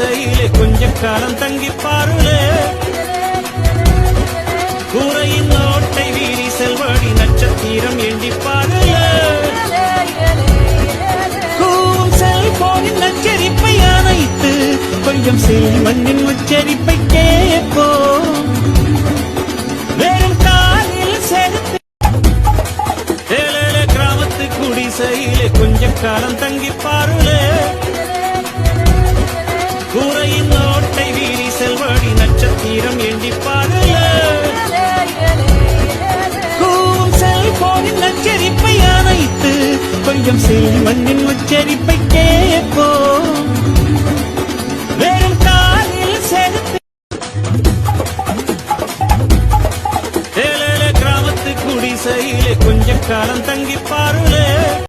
குடிசையிலே கொஞ்ச காலம் தங்கி பாருளே கூரையின் ஓட்டை வீடி செல்வடி நட்சத்திரம் எண்ணி பாருளே கூறும் செல்போனின் நச்சரிப்பை அணைத்து கொஞ்சம் செல்வண்ணின் உச்சரிப்பை கேட்போம் வெறும் காலில் செலுத்து கிராமத்து குடிசையிலே கொஞ்ச காலம் தங்கி பாருளே கூரையின் ஓட்டை வீடி செல்வடி நட்சத்திரம் எண்ணி பாருளே கூறும் செல்போனின் நச்சரிப்பை அணைத்து கொஞ்சம் செல்வண்ணின் உச்சரிப்பை கேட்போம்